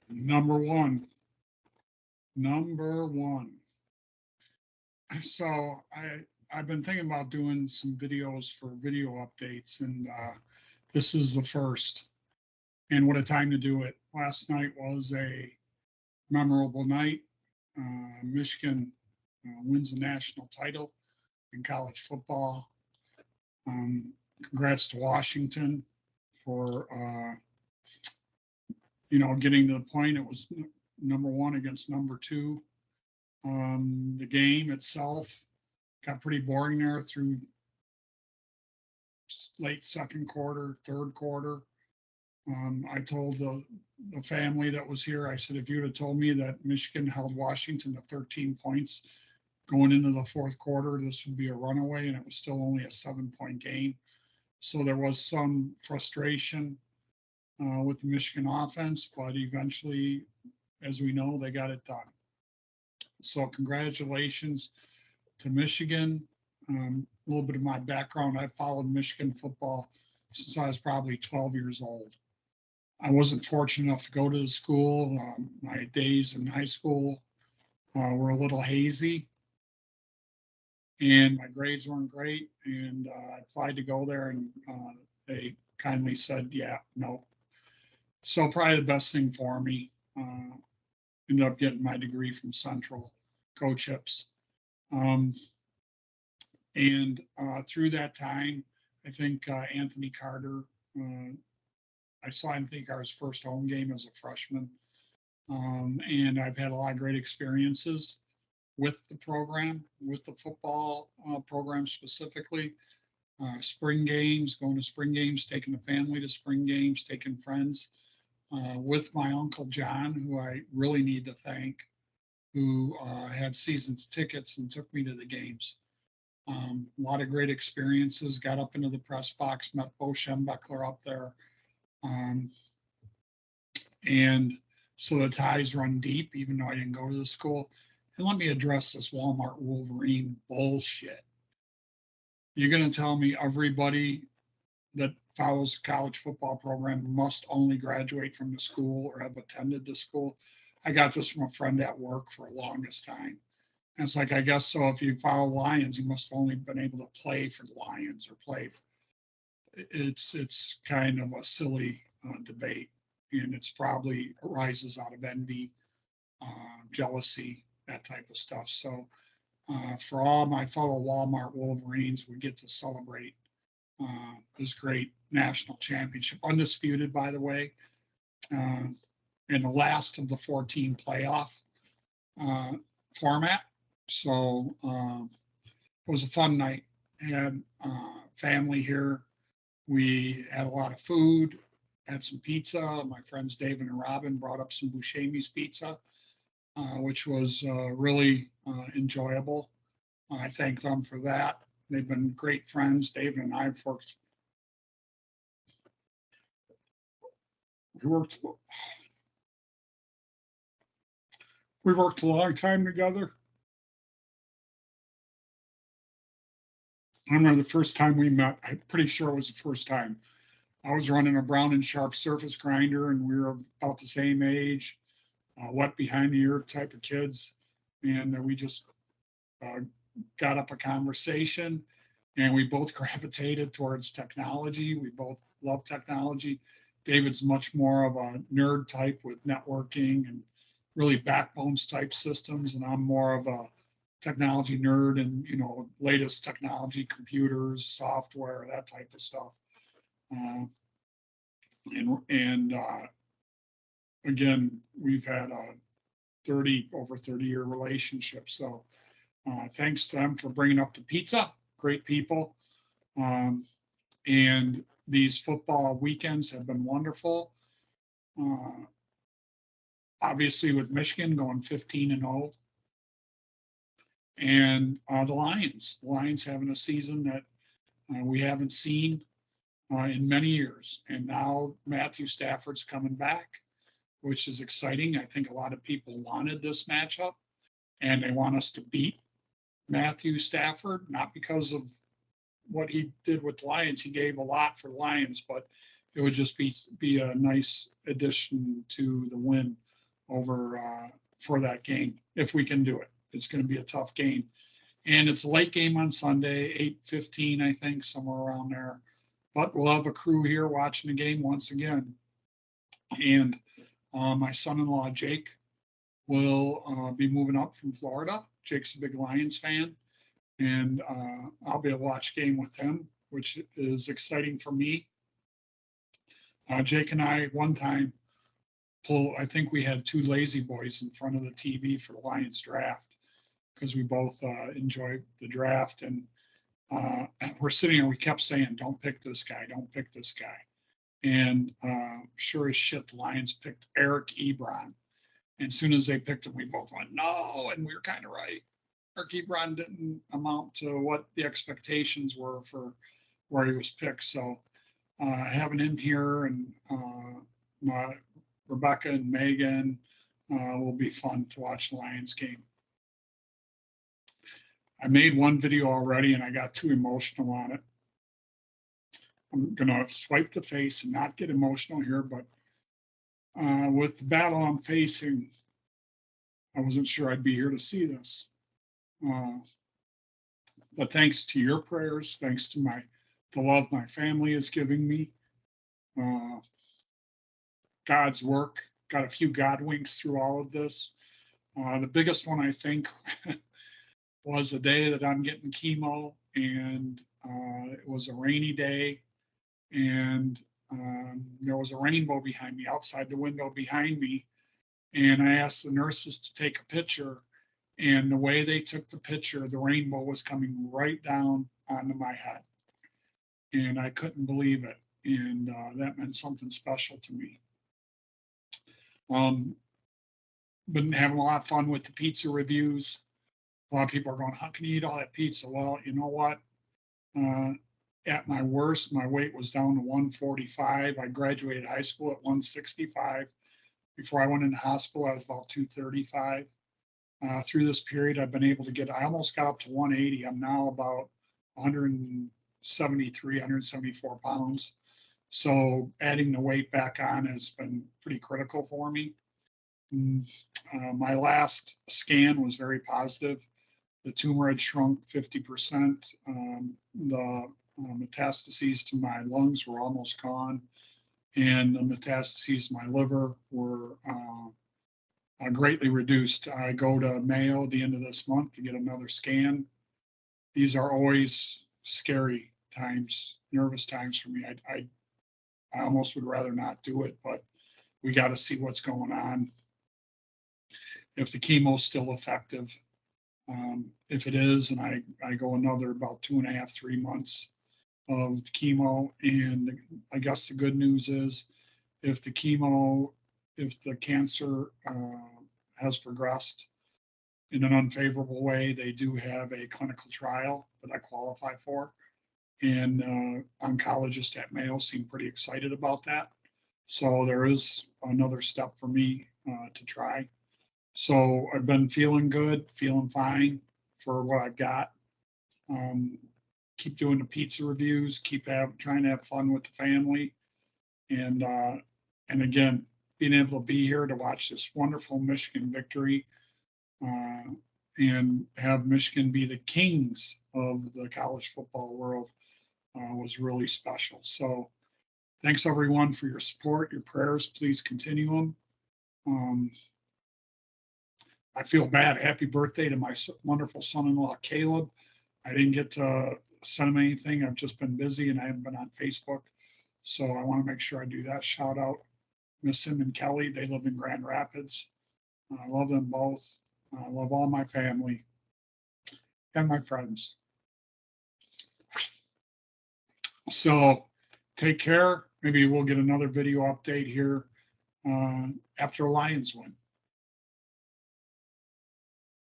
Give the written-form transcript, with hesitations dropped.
Number one. Number one. So I've been thinking about doing some videos for video updates, and this is the first. And what a time to do it! Last night was a memorable night. Michigan wins the national title in college football. Um, Congrats to Washington for getting to the point. It was number one against number two. The game itself got pretty boring there through late second quarter, third quarter. I told the family that was here, I said, if you'd have told me that Michigan held Washington to 13 points going into the fourth quarter, this would be a runaway, and it was still only a 7-point game. So there was some frustration with the Michigan offense, but eventually, as we know, they got it done. So congratulations to Michigan. A little bit of my background, I followed Michigan football since I was probably 12 years old. I wasn't fortunate enough to go to the school. My days in high school were a little hazy, and my grades weren't great. And I applied to go there, and they kindly said, "Yeah, no." So probably the best thing for me. Ended up getting my degree from Central Co-Chips. Um, and through that time, I think Anthony Carter, I saw Anthony Carter's first home game as a freshman. And I've had a lot of great experiences with the program, with the football program specifically. Spring games, going to spring games, taking the family to spring games, taking friends. With my uncle John, who I really need to thank, who had seasons tickets and took me to the games. A lot of great experiences. Got up into the press box, met Bo Schembechler up there, um, and so the ties run deep, even though I didn't go to the school. And let me address this Walmart Wolverine bullshit. You're going to tell me everybody that follows the college football program must only graduate from the school or have attended the school? I got this from a friend at work for the longest time. And it's like, I guess so. If you follow Lions, you must have only been able to play for the Lions or play. It's kind of a silly debate, and it's probably arises out of envy, jealousy, that type of stuff. So for all my fellow Walmart Wolverines, we get to celebrate this great national championship, undisputed, by the way, uh, in the last of the 14 playoff uh, format. So it was a fun night. Had family here. We had a lot of food, had some pizza. My friends David and Robin brought up some Buscemi's pizza, which was really enjoyable. I thank them for that. They've been great friends. David and I have we worked we worked a long time together. I remember the first time we met. I'm pretty sure it was the first time. I was running a Brown and Sharp surface grinder, and we were about the same age, wet behind the ear type of kids, and we just uh, got up a conversation, and we both gravitated towards technology. We both love technology. David's much more of a nerd type with networking and really backbones type systems, and I'm more of a technology nerd and latest technology, computers, software, that type of stuff. Uh, and again, we've had a 30-year relationship. So thanks to them for bringing up the pizza. Great people. Um, and these football weekends have been wonderful. Uh, Obviously, with Michigan going 15-0, and the Lions having a season that we haven't seen in many years. And now Matthew Stafford's coming back, which is exciting. I think a lot of people wanted this matchup, and they want us to beat Matthew Stafford, not because of what he did with the Lions. He gave a lot for the Lions, but it would just be a nice addition to the win. over for that game if we can do it. It's going to be a tough game, and it's a late game on Sunday, 8:15, I think, somewhere around there. But we'll have a crew here watching the game once again, and my son-in-law Jake will be moving up from Florida. Jake's a big Lions fan, and I'll be able to watch game with him, which is exciting for me. Jake and I one time I think we had two lazy boys in front of the TV for the Lions draft because we both enjoy the draft, and we're sitting here, we kept saying, don't pick this guy, don't pick this guy. And sure as shit, the Lions picked Eric Ebron. And as soon as they picked him, we both went, no, and we were kind of right. Eric Ebron didn't amount to what the expectations were for where he was picked. So having him here and Rebecca and Megan will be fun to watch the Lions game. I made one video already and I got too emotional on it. I'm gonna swipe the face and not get emotional here, but with the battle I'm facing, I wasn't sure I'd be here to see this. But thanks to your prayers, thanks to the love my family is giving me, God's work, got a few God winks through all of this. The biggest one, I think, was the day that I'm getting chemo, and it was a rainy day, and there was a rainbow behind me, outside the window behind me, and I asked the nurses to take a picture, and the way they took the picture, the rainbow was coming right down onto my head, and I couldn't believe it, and that meant something special to me. Been having a lot of fun with the pizza reviews. A lot of people are going, how can you eat all that pizza? Well, you know what? At my worst, my weight was down to 145. I graduated high school at 165. Before I went into hospital, I was about 235. Through this period, I've been able to I almost got up to 180. I'm now about 173, 174 pounds. So adding the weight back on has been pretty critical for me. My last scan was very positive. The tumor had shrunk 50%. The metastases to my lungs were almost gone, and the metastases to my liver were greatly reduced. I go to Mayo at the end of this month to get another scan. These are always scary times, nervous times for me. I almost would rather not do it, but we got to see what's going on. If the chemo is still effective, if it is, and I go another about 2.5, 3 months of chemo, and I guess the good news is, if the cancer has progressed in an unfavorable way, they do have a clinical trial that I qualify for, and oncologists at Mayo seem pretty excited about that. So there is another step for me to try. So I've been feeling good, feeling fine for what I've got. Keep doing the pizza reviews, trying to have fun with the family, and again, being able to be here to watch this wonderful Michigan victory and have Michigan be the kings of the college football world was really special. So thanks everyone for your support, your prayers. Please continue them. I feel bad. Happy birthday to my wonderful son-in-law, Caleb. I didn't get to send him anything. I've just been busy and I haven't been on Facebook. So I want to make sure I do that shout out. Miss him and Kelly. They live in Grand Rapids. I love them both. I love all my family and my friends. So take care. Maybe we'll get another video update here after Lions win.